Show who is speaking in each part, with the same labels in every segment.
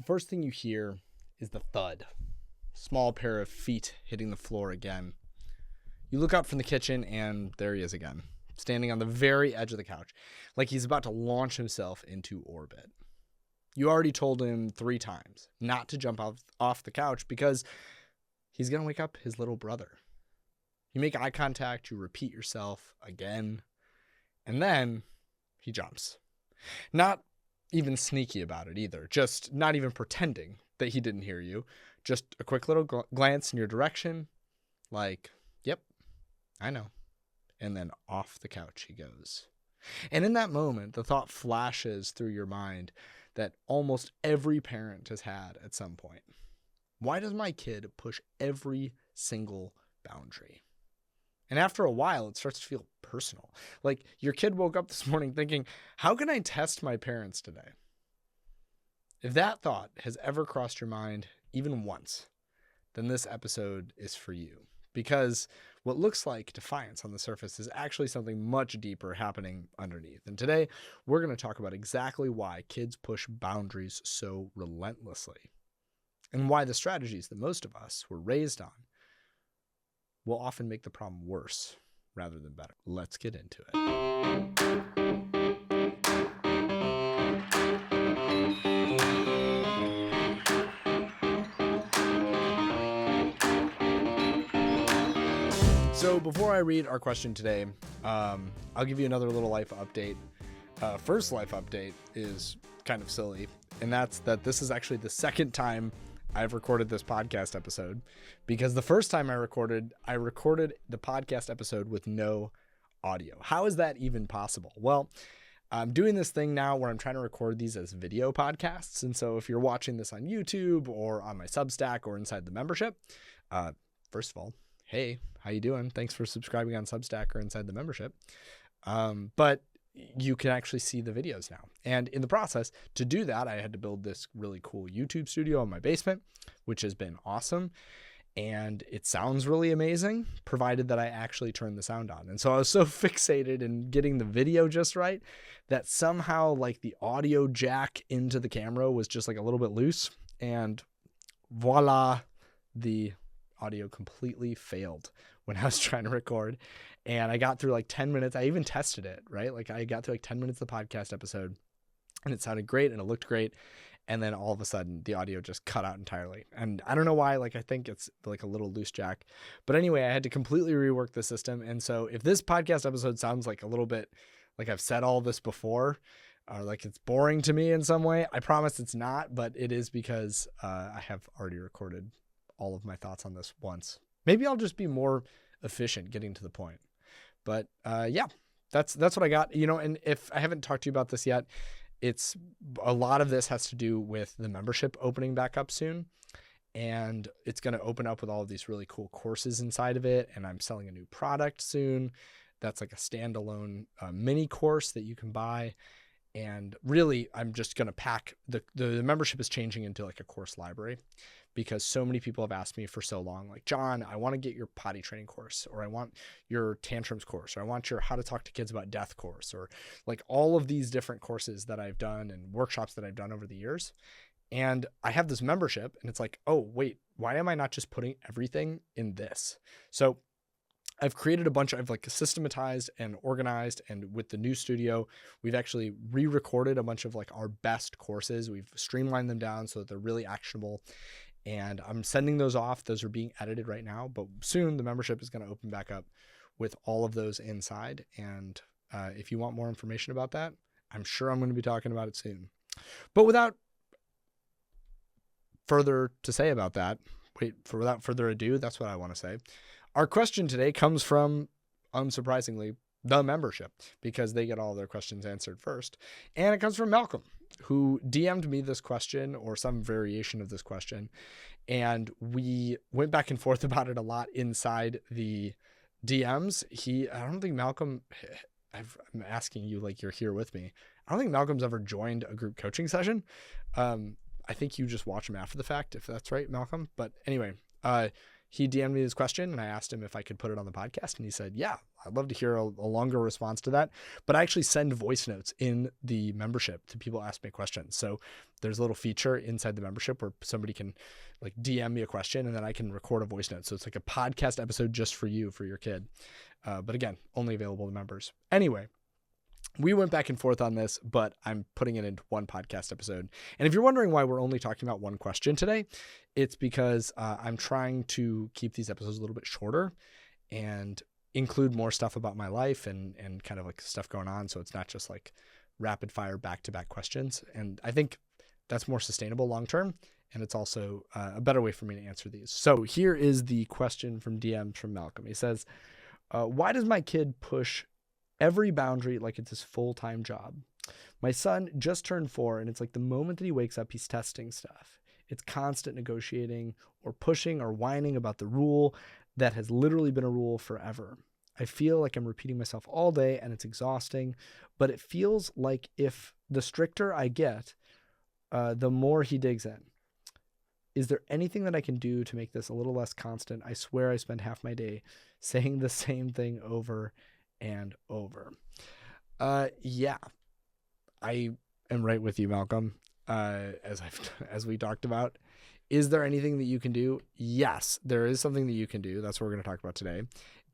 Speaker 1: The first thing you hear is the thud. Small pair of feet hitting the floor again. You look up from the kitchen and there he is again, standing on the very edge of the couch, like he's about to launch himself into orbit. You already told him 3 times not to jump off the couch because he's going to wake up his little brother. You make eye contact, you repeat yourself again, and then he jumps. Not even sneaky about it either, just not even pretending that he didn't hear you. Just a quick little glance in your direction, like, yep, I know. And then off the couch he goes. And in that moment, the thought flashes through your mind that almost every parent has had at some point. Why does my kid push every single boundary? And after a while, it starts to feel personal. Like your kid woke up this morning thinking, how can I test my parents today? If that thought has ever crossed your mind even once, then this episode is for you. Because what looks like defiance on the surface is actually something much deeper happening underneath. And today, we're going to talk about exactly why kids push boundaries so relentlessly, and why the strategies that most of us were raised on will often make the problem worse rather than better. Let's get into it. So before I read our question today, I'll give you another little life update. First life update is kind of silly, and that's that this is actually the second time I've recorded this podcast episode, because the first time I recorded the podcast episode with no audio. How is that even possible? Well, I'm doing this thing now where I'm trying to record these as video podcasts. And so if you're watching this on YouTube or on my Substack or inside the membership, first of all, hey, how you doing? Thanks for subscribing on Substack or inside the membership. But you can actually see the videos now. And in the process, to do that, I had to build this really cool YouTube studio in my basement, which has been awesome. And it sounds really amazing, provided that I actually turn the sound on. And so I was so fixated in getting the video just right that somehow like the audio jack into the camera was just like a little bit loose. And voila, the audio completely failed when I was trying to record. And I got through like 10 minutes. I even tested it, right? Like I got through like 10 minutes of the podcast episode and it sounded great and it looked great. And then all of a sudden the audio just cut out entirely. And I don't know why, like I think it's like a little loose jack. But anyway, I had to completely rework the system. And so if this podcast episode sounds like a little bit like I've said all this before, or like it's boring to me in some way, I promise it's not, but it is because I have already recorded all of my thoughts on this once. Maybe I'll just be more efficient getting to the point. But yeah, that's what I got. You know, and if I haven't talked to you about this yet, it's a lot of this has to do with the membership opening back up soon. And it's going to open up with all of these really cool courses inside of it. And I'm selling a new product soon. That's like a standalone mini course that you can buy. And really, I'm just going to pack the membership is changing into like a course library, because so many people have asked me for so long, like, John, I want to get your potty training course, or I want your tantrums course, or I want your how to talk to kids about death course, or like all of these different courses that I've done and workshops that I've done over the years. And I have this membership and it's like, oh, wait, why am I not just putting everything in this? So I've created I've like systematized and organized, and with the new studio, we've actually re-recorded a bunch of like our best courses. We've streamlined them down so that they're really actionable, and I'm sending those off. Those are being edited right now, but soon the membership is going to open back up with all of those inside. And if you want more information about that, I'm sure I'm going to be talking about it soon. But without further to say about that, without further ado, that's what I want to say. Our question today comes from, unsurprisingly, the membership, because they get all their questions answered first. And it comes from Malcolm, who DM'd me this question or some variation of this question. And we went back and forth about it a lot inside the DMs. I don't think Malcolm, I'm asking you like you're here with me. I don't think Malcolm's ever joined a group coaching session. I think you just watch him after the fact, if that's right, Malcolm. But anyway, he DM'd me this question and I asked him if I could put it on the podcast. And he said, yeah, I'd love to hear a longer response to that. But I actually send voice notes in the membership to people ask me questions. So there's a little feature inside the membership where somebody can like DM me a question and then I can record a voice note. So it's like a podcast episode just for you, for your kid. But again, only available to members. Anyway, we went back and forth on this, but I'm putting it into one podcast episode. And if you're wondering why we're only talking about one question today, it's because I'm trying to keep these episodes a little bit shorter and include more stuff about my life and kind of like stuff going on. So it's not just like rapid fire back-to-back questions. And I think that's more sustainable long-term. And it's also a better way for me to answer these. So here is the question from DMs from Malcolm. He says, why does my kid push every boundary like it's his full-time job? My son just turned 4, and it's like the moment that he wakes up, he's testing stuff. It's constant negotiating or pushing or whining about the rule that has literally been a rule forever. I feel like I'm repeating myself all day, and it's exhausting, but it feels like if the stricter I get, the more he digs in. Is there anything that I can do to make this a little less constant? I swear I spend half my day saying the same thing over and over. Yeah, I am right with you, Malcolm. As we talked about, is there anything that you can do? Yes, there is something that you can do. That's what we're going to talk about today.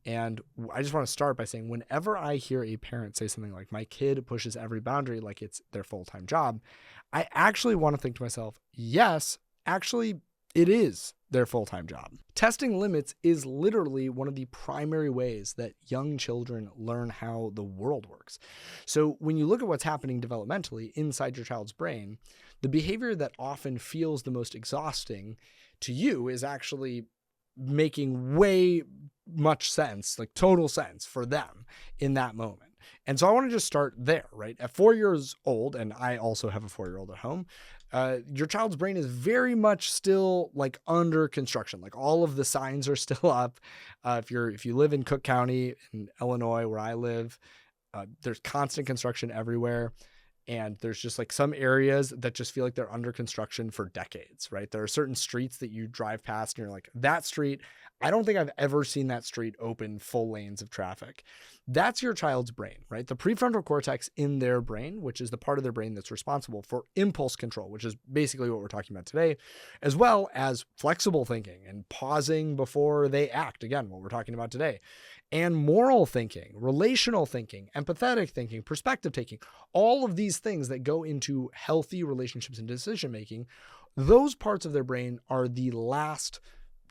Speaker 1: And I just want to start by saying, whenever I hear a parent say something like, my kid pushes every boundary like it's their full-time job, I actually want to think to myself, yes, actually, it is their full-time job. Testing limits is literally one of the primary ways that young children learn how the world works. So when you look at what's happening developmentally inside your child's brain, the behavior that often feels the most exhausting to you is actually making way much sense, like total sense for them in that moment. And so I want to just start there, right? At 4 years old, and I also have a 4-year-old at home, your child's brain is very much still like under construction. Like all of the signs are still up. If you live in Cook County in Illinois, where I live, there's constant construction everywhere. And there's just like some areas that just feel like they're under construction for decades, right? There are certain streets that you drive past and you're like, that street, I don't think I've ever seen that street open full lanes of traffic. That's your child's brain, right? The prefrontal cortex in their brain, which is the part of their brain that's responsible for impulse control, which is basically what we're talking about today, as well as flexible thinking and pausing before they act. Again, what we're talking about today. And moral thinking, relational thinking, empathetic thinking, perspective taking, all of these things that go into healthy relationships and decision making, those parts of their brain are the last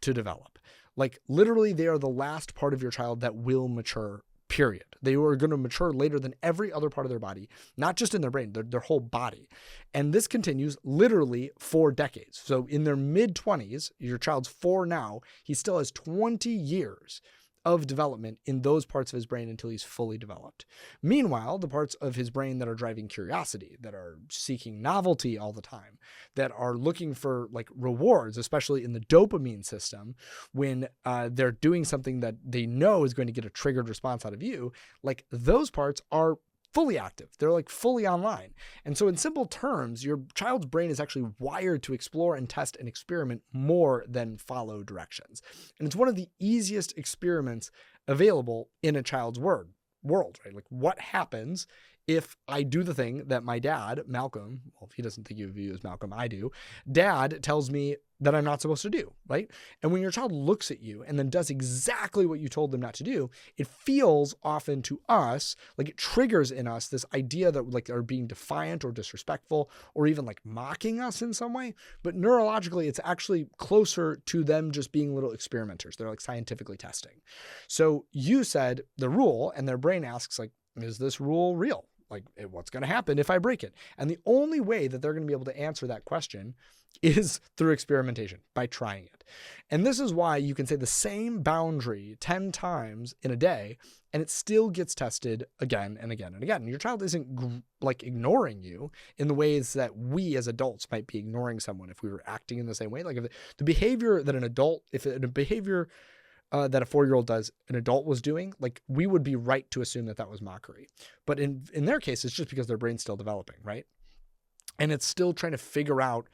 Speaker 1: to develop. Like literally they are the last part of your child that will mature, period. They are going to mature later than every other part of their body, not just in their brain, their whole body. And this continues literally for decades. So in their mid-20s, your child's 4 now, he still has 20 years of development in those parts of his brain until he's fully developed. Meanwhile, the parts of his brain that are driving curiosity, that are seeking novelty all the time, that are looking for like rewards, especially in the dopamine system, when they're doing something that they know is going to get a triggered response out of you, like those parts are fully active. They're like fully online. And so in simple terms, your child's brain is actually wired to explore and test and experiment more than follow directions. And it's one of the easiest experiments available in a child's world, right? Like what happens if I do the thing that my dad, Malcolm, well, he doesn't think of you as Malcolm, I do, dad tells me that I'm not supposed to do, right? And when your child looks at you and then does exactly what you told them not to do, it feels often to us like it triggers in us this idea that like they're being defiant or disrespectful or even like mocking us in some way. But neurologically, it's actually closer to them just being little experimenters. They're like scientifically testing. So you said the rule and their brain asks like, is this rule real? Like what's going to happen if I break it? And the only way that they're going to be able to answer that question is through experimentation, by trying it. And this is why you can say the same boundary 10 times in a day, and it still gets tested again and again and again. And your child isn't like ignoring you in the ways that we as adults might be ignoring someone if we were acting in the same way. Like if the behavior that a behavior that a 4-year-old does, an adult was doing, like we would be right to assume that that was mockery. But in their case, it's just because their brain's still developing, right? And it's still trying to figure out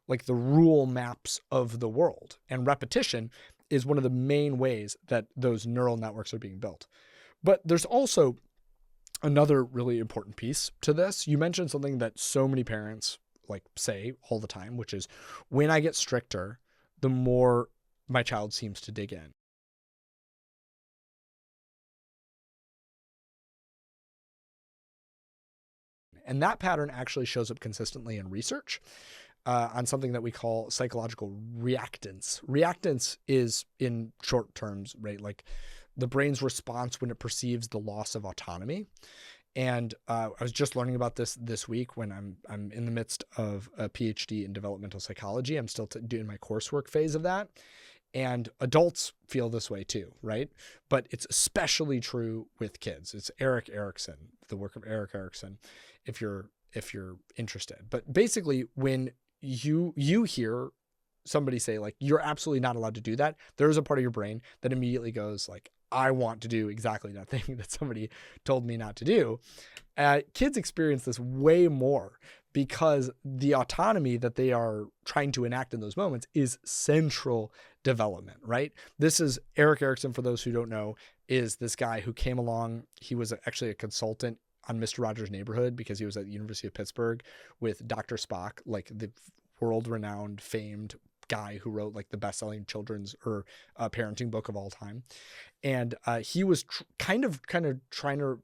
Speaker 1: like the rule maps of the world. And repetition is one of the main ways that those neural networks are being built. But there's also another really important piece to this. You mentioned something that so many parents like say all the time, which is when I get stricter, the more my child seems to dig in. And that pattern actually shows up consistently in research on something that we call psychological reactance. Reactance is, in short terms, right, like the brain's response when it perceives the loss of autonomy. And I was just learning about this week when I'm in the midst of a PhD in developmental psychology. I'm still doing my coursework phase of that. And adults feel this way too, right? But it's especially true with kids. It's Erik Erikson, the work of Erik Erikson, if you're interested. But basically, when you hear somebody say like, you're absolutely not allowed to do that, there's a part of your brain that immediately goes like, I want to do exactly that thing that somebody told me not to do. Kids experience this way more because the autonomy that they are trying to enact in those moments is central development, right? This is Erik Erikson, for those who don't know, is this guy who came along. He was actually a consultant on Mr. Rogers' Neighborhood because he was at the University of Pittsburgh with Dr. Spock, like the world-renowned, famed guy who wrote like the best-selling children's or parenting book of all time. And he was kind of trying to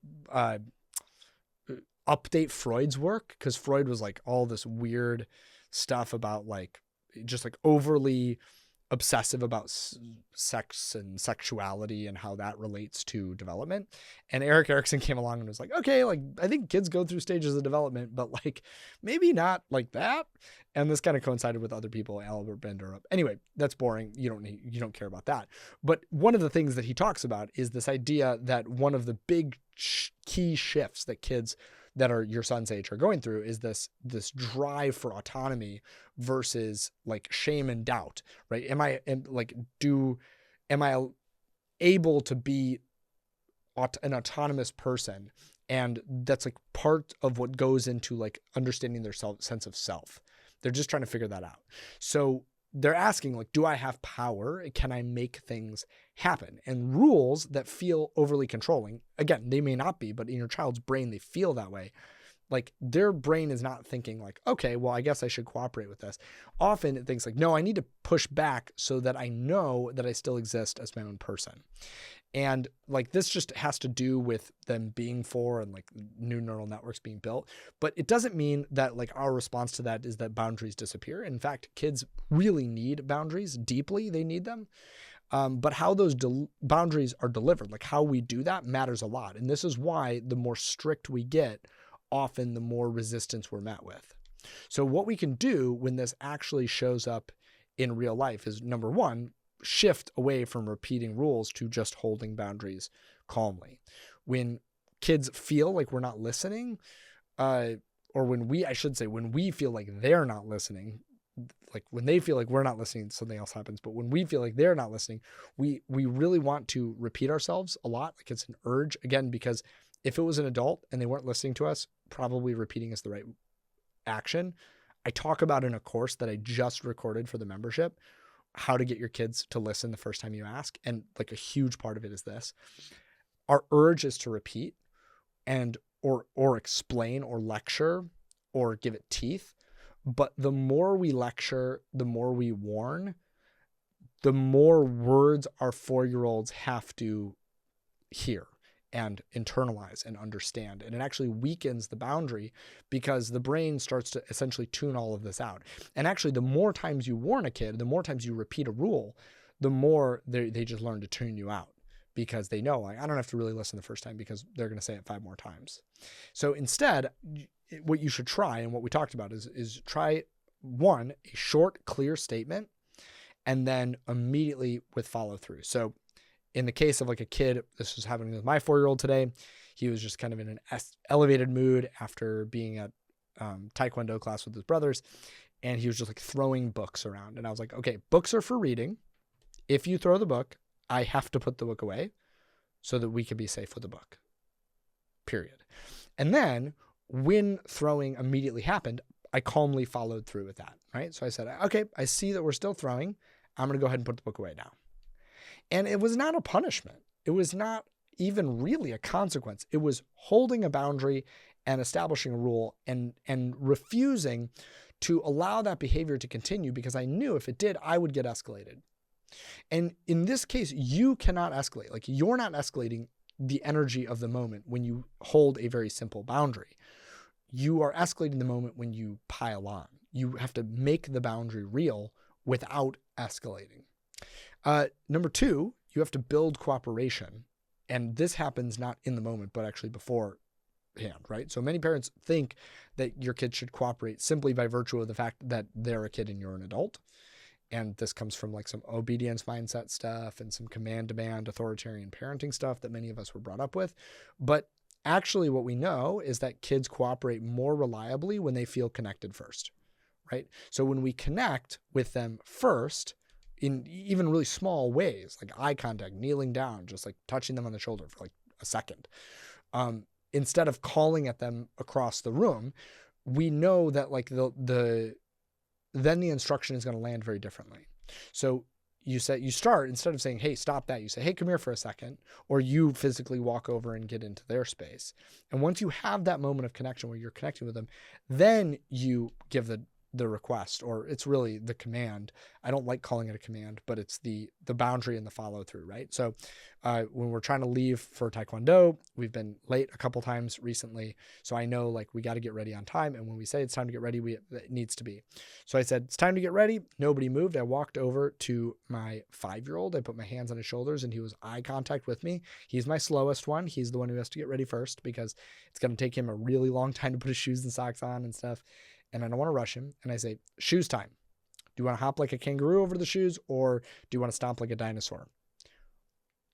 Speaker 1: update Freud's work, because Freud was like all this weird stuff about like just like overly obsessive about sex and sexuality and how that relates to development. And Erik Erikson came along and was like, okay, like I think kids go through stages of development, but like maybe not like that. And this kind of coincided with other people, Albert Bender. Anyway, that's boring. You don't care about that. But one of the things that he talks about is this idea that one of the big key shifts that kids that are your son's age are going through is this drive for autonomy versus like shame and doubt, right? Am I able to be an autonomous person? And that's like part of what goes into like understanding their sense of self. They're just trying to figure that out. So they're asking like, do I have power? Can I make things happen? And rules that feel overly controlling, again, they may not be, but in your child's brain, they feel that way. Like their brain is not thinking like, okay, well, I guess I should cooperate with this. Often it thinks like, no, I need to push back so that I know that I still exist as my own person. And like this just has to do with them being four and like new neural networks being built. But it doesn't mean that like our response to that is that boundaries disappear. In fact, kids really need boundaries deeply. They need them. But how those boundaries are delivered, like how we do that, matters a lot. And this is why the more strict we get, often the more resistance we're met with. So what we can do when this actually shows up in real life is, number one, shift away from repeating rules to just holding boundaries calmly. When kids feel like we're not listening, or when we feel like they're not listening, like when they feel like we're not listening, something else happens. But when we feel like they're not listening, we really want to repeat ourselves a lot. Like it's an urge, again, because if it was an adult and they weren't listening to us, probably repeating is the right action. I talk about in a course that I just recorded for the membership, how to get your kids to listen the first time you ask. And like a huge part of it is this. Our urge is to repeat and or explain or lecture or give it teeth. But the more we lecture, the more we warn, the more words our 4-year-olds have to hear and internalize and understand. And it actually weakens the boundary because the brain starts to essentially tune all of this out. And actually, the more times you warn a kid, the more times you repeat a rule, the more they just learn to tune you out because they know, like, I don't have to really listen the first time because they're going to say it 5 more times. So instead, what you should try, and what we talked about is try one, a short, clear statement, and then immediately with follow through. So in the case of like a kid, this was happening with my 4-year-old today. He was just kind of in an elevated mood after being at Taekwondo class with his brothers. And he was just like throwing books around. And I was like, okay, books are for reading. If you throw the book, I have to put the book away so that we can be safe with the book, period. And then when throwing immediately happened, I calmly followed through with that, right? So I said, okay, I see that we're still throwing. I'm going to go ahead and put the book away now. And it was not a punishment. It was not even really a consequence. It was holding a boundary and establishing a rule and refusing to allow that behavior to continue, because I knew if it did, I would get escalated. And in this case, you cannot escalate. Like, you're not escalating the energy of the moment when you hold a very simple boundary. You are escalating the moment when you pile on. You have to make the boundary real without escalating. Number two, you have to build cooperation. And this happens not in the moment, but actually beforehand, right? So many parents think that your kid should cooperate simply by virtue of the fact that they're a kid and you're an adult. And this comes from like some obedience mindset stuff and some demand, authoritarian parenting stuff that many of us were brought up with. But actually what we know is that kids cooperate more reliably when they feel connected first, right? So when we connect with them first, in even really small ways, like eye contact, kneeling down, just like touching them on the shoulder for like a second, instead of calling at them across the room, we know that like then the instruction is going to land very differently. So you start, instead of saying, hey, stop that, you say, hey, come here for a second, or you physically walk over and get into their space. And once you have that moment of connection where you're connecting with them, then you give the request, or it's really the command. I don't like calling it a command, but it's the boundary and the follow through, right? So when we're trying to leave for Taekwondo, we've been late a couple times recently. So I know like we got to get ready on time. And when we say it's time to get ready, it needs to be. So I said, it's time to get ready. Nobody moved. I walked over to my 5-year-old. I put my hands on his shoulders and he was eye contact with me. He's my slowest one. He's the one who has to get ready first because it's going to take him a really long time to put his shoes and socks on and stuff. And I don't want to rush him. And I say, shoes time. Do you want to hop like a kangaroo over the shoes, or do you want to stomp like a dinosaur?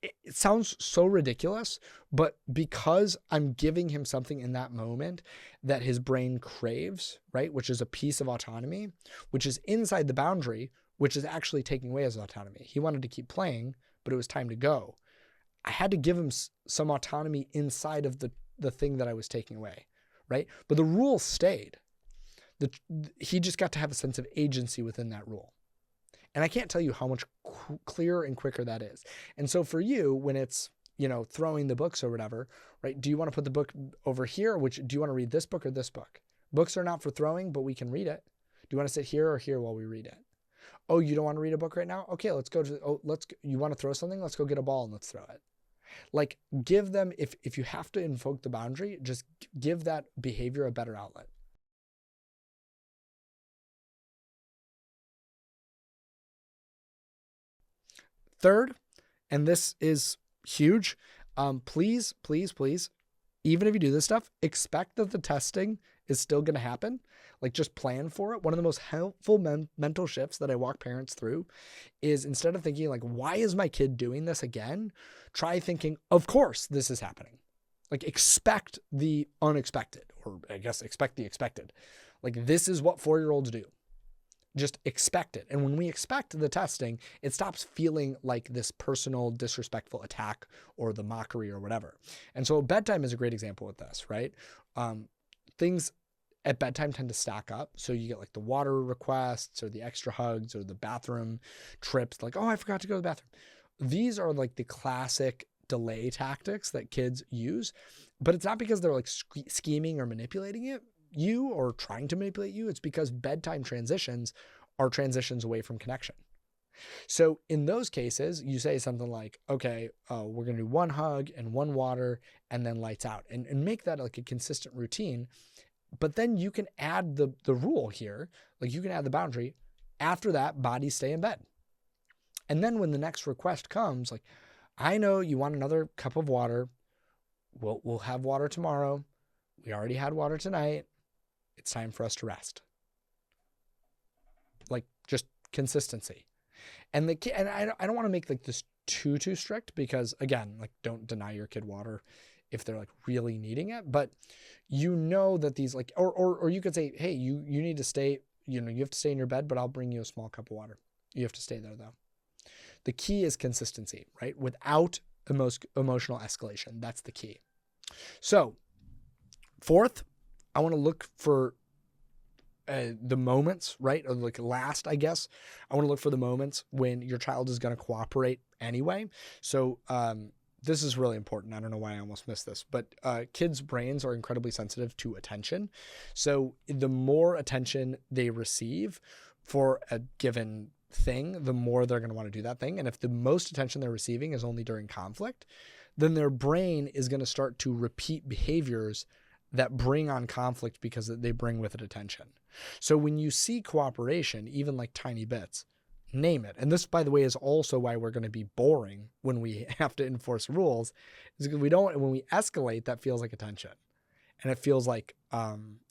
Speaker 1: It sounds so ridiculous, but because I'm giving him something in that moment that his brain craves, right? Which is a piece of autonomy, which is inside the boundary, which is actually taking away his autonomy. He wanted to keep playing, but it was time to go. I had to give him some autonomy inside of the thing that I was taking away, right? But the rule stayed. He just got to have a sense of agency within that rule. And I can't tell you how much clearer and quicker that is. And so for you, when it's, throwing the books or whatever, right? Do you want to put the book over here? Do you want to read this book or this book? Books are not for throwing, but we can read it. Do you want to sit here or here while we read it? Oh, you don't want to read a book right now? Okay, let's go you want to throw something? Let's go get a ball and let's throw it. Like, give them, if you have to invoke the boundary, just give that behavior a better outlet. Third, and this is huge, please, even if you do this stuff, expect that the testing is still going to happen. Like, just plan for it. One of the most helpful mental shifts that I walk parents through is, instead of thinking like, why is my kid doing this again? Try thinking, of course this is happening. Like, expect the unexpected, or I guess expect the expected. Like, this is what 4-year-olds do. Just expect it. And when we expect the testing, it stops feeling like this personal, disrespectful attack or the mockery or whatever. And so bedtime is a great example with this, right? Things at bedtime tend to stack up. So you get like the water requests or the extra hugs or the bathroom trips, like, oh, I forgot to go to the bathroom. These are like the classic delay tactics that kids use, but it's not because they're like scheming or manipulating you or trying to manipulate you. It's because bedtime transitions are transitions away from connection. So in those cases, you say something like, okay, we're going to do one hug and one water and then lights out, and make that like a consistent routine. But then you can add the rule here, like you can add the boundary. After that, bodies stay in bed. And then when the next request comes, like, I know you want another cup of water. We'll have water tomorrow. We already had water tonight. It's time for us to rest. Like, just consistency. And I don't want to make like this too strict, because again, like, don't deny your kid water if they're like really needing it. But that these like, or you could say, hey, you need to stay, you have to stay in your bed, but I'll bring you a small cup of water. You have to stay there though. The key is consistency, right? Without emotional escalation. That's the key. So fourth, I want to look for the moments, right? Or like last, I guess. I want to look for the moments when your child is going to cooperate anyway. So this is really important. I don't know why I almost missed this, but kids' brains are incredibly sensitive to attention. So the more attention they receive for a given thing, the more they're going to want to do that thing. And if the most attention they're receiving is only during conflict, then their brain is going to start to repeat behaviors that bring on conflict because they bring with it attention. So when you see cooperation, even like tiny bits, name it. And this, by the way, is also why we're going to be boring when we have to enforce rules, is because when we escalate, that feels like attention and it feels like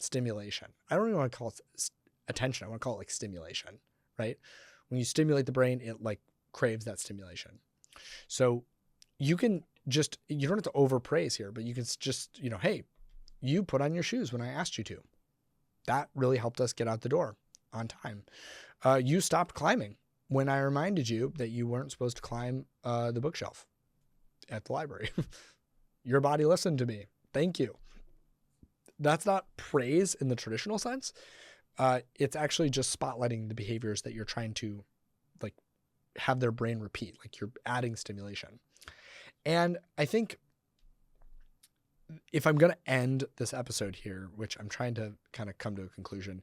Speaker 1: stimulation. I don't even want to call it attention. I want to call it like stimulation, right? When you stimulate the brain, it like craves that stimulation. So you don't have to overpraise here, but you can just, hey, you put on your shoes when I asked you to. That really helped us get out the door on time. You stopped climbing when I reminded you that you weren't supposed to climb the bookshelf at the library. Your body listened to me. Thank you. That's not praise in the traditional sense. It's actually just spotlighting the behaviors that you're trying to like have their brain repeat, like you're adding stimulation. And I think if I'm going to end this episode here, which I'm trying to kind of come to a conclusion,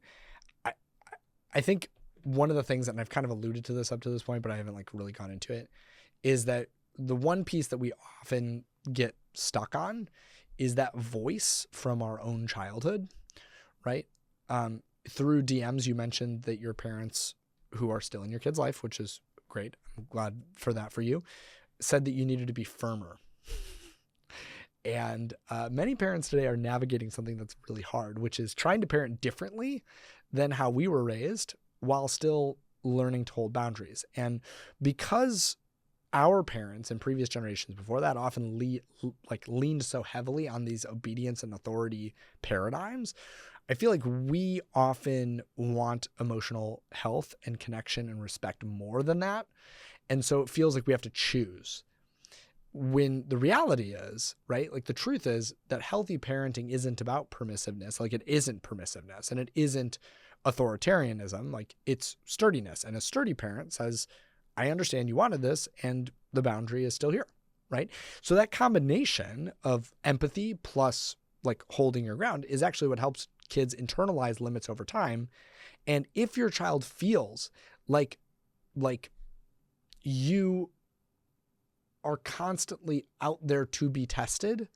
Speaker 1: I think one of the things, and I've kind of alluded to this up to this point, but I haven't like really gone into it, is that the one piece that we often get stuck on is that voice from our own childhood, right? Through DMs, you mentioned that your parents, who are still in your kid's life, which is great, I'm glad for that for you, said that you needed to be firmer. And many parents today are navigating something that's really hard, which is trying to parent differently than how we were raised while still learning to hold boundaries. And our parents and previous generations before that often leaned so heavily on these obedience and authority paradigms, I feel like we often want emotional health and connection and respect more than that. And so it feels like we have to choose. When the reality is, right, like the truth is that healthy parenting isn't about permissiveness. Like it isn't permissiveness and it isn't authoritarianism. Like it's sturdiness. And a sturdy parent says, I understand you wanted this and the boundary is still here, right? So that combination of empathy plus like holding your ground is actually what helps kids internalize limits over time. And if your child feels like you are constantly out there to be tested,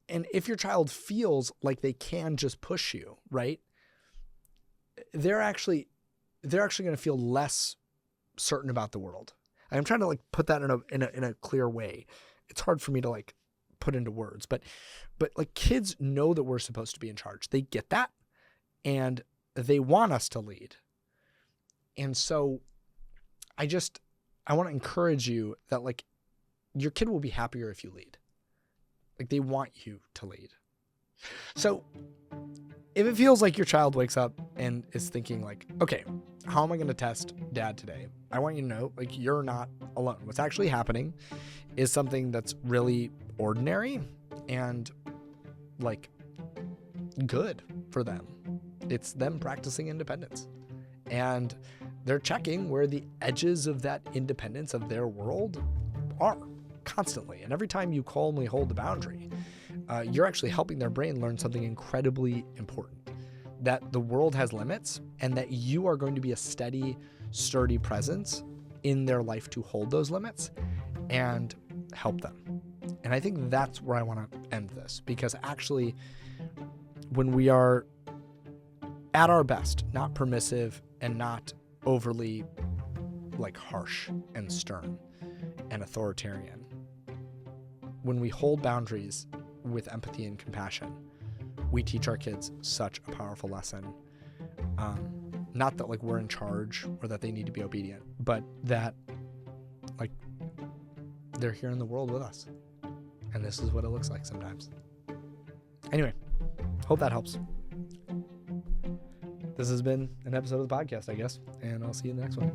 Speaker 1: and if your child feels like they can just push you, right, they're actually going to feel less certain about the world. I'm trying to like put that in a clear way. It's hard for me to like put into words, but like kids know that we're supposed to be in charge. They get that and they want us to lead. And so I want to encourage you that like your kid will be happier if you lead. Like they want you to lead. So if it feels like your child wakes up and is thinking like, okay, how am I going to test dad today? I want you to know like you're not alone. What's actually happening is something that's really ordinary and like good for them. It's them practicing independence. And they're checking where the edges of that independence of their world are constantly. And every time you calmly hold the boundary, you're actually helping their brain learn something incredibly important, that the world has limits and that you are going to be a steady, sturdy presence in their life to hold those limits and help them. And I think that's where I want to end this, because actually when we are at our best, not permissive and not overly like harsh and stern and authoritarian, when we hold boundaries with empathy and compassion, we teach our kids such a powerful lesson. Not that like we're in charge or that they need to be obedient, but that like they're here in the world with us. And this is what it looks like sometimes. Anyway, hope that helps. This has been an episode of the podcast, I guess, and I'll see you in the next one.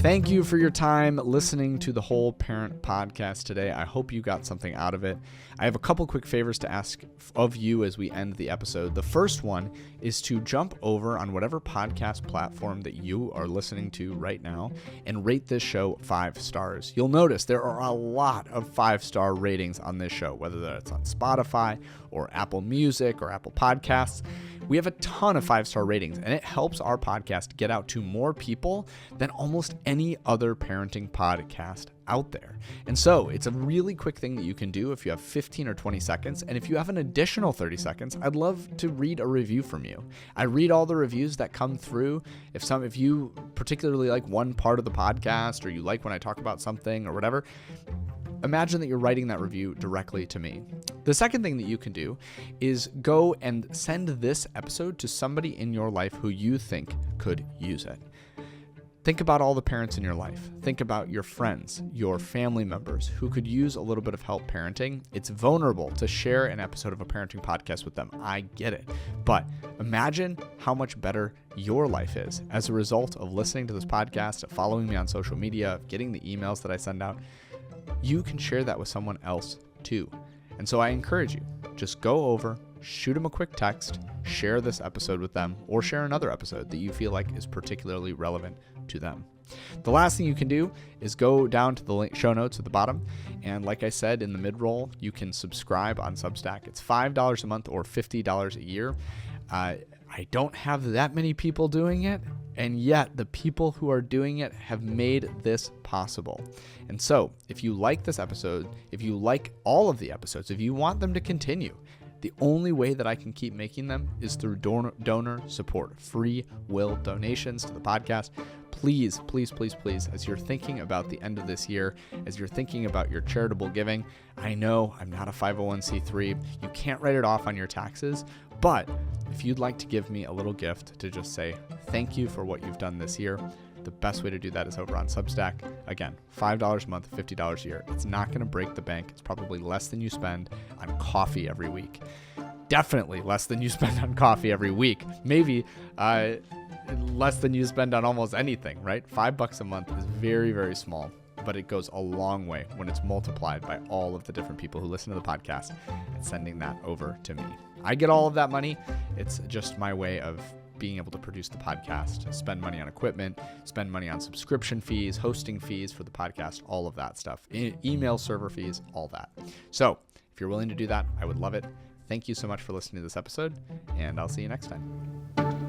Speaker 1: Thank you for your time listening to the Whole Parent Podcast today. I hope you got something out of it. I have a couple quick favors to ask of you as we end the episode. The first one is to jump over on whatever podcast platform that you are listening to right now and rate this show 5 stars. You'll notice there are a lot of 5-star ratings on this show, whether that's on Spotify or Apple Music or Apple Podcasts. We have a ton of 5-star ratings, and it helps our podcast get out to more people than almost any other parenting podcast out there. And so it's a really quick thing that you can do if you have 15 or 20 seconds. And if you have an additional 30 seconds, I'd love to read a review from you. I read all the reviews that come through. If you particularly like one part of the podcast, or you like when I talk about something or whatever, imagine that you're writing that review directly to me. The second thing that you can do is go and send this episode to somebody in your life who you think could use it. Think about all the parents in your life. Think about your friends, your family members who could use a little bit of help parenting. It's vulnerable to share an episode of a parenting podcast with them. I get it. But imagine how much better your life is as a result of listening to this podcast, of following me on social media, of getting the emails that I send out. You can share that with someone else too. And so I encourage you, just go over, shoot them a quick text, share this episode with them, or share another episode that you feel like is particularly relevant to them. The last thing you can do is go down to the link, show notes at the bottom. And like I said, in the mid-roll, you can subscribe on Substack. It's $5 a month or $50 a year. I don't have that many people doing it, and yet the people who are doing it have made this possible. And so if you like this episode, if you like all of the episodes, if you want them to continue, the only way that I can keep making them is through donor support, free will donations to the podcast. Please, please, please, please, as you're thinking about the end of this year, as you're thinking about your charitable giving, I know I'm not a 501c3. You can't write it off on your taxes, but if you'd like to give me a little gift to just say thank you for what you've done this year, the best way to do that is over on Substack. Again, $5 a month, $50 a year. It's not going to break the bank. It's probably less than you spend on coffee every week. Definitely less than you spend on coffee every week. Maybe less than you spend on almost anything, right? $5 a month is very, very small, but it goes a long way when it's multiplied by all of the different people who listen to the podcast and sending that over to me. I get all of that money. It's just my way of being able to produce the podcast, spend money on equipment, spend money on subscription fees, hosting fees for the podcast, all of that stuff, email server fees, all that. So if you're willing to do that, I would love it. Thank you so much for listening to this episode, and I'll see you next time.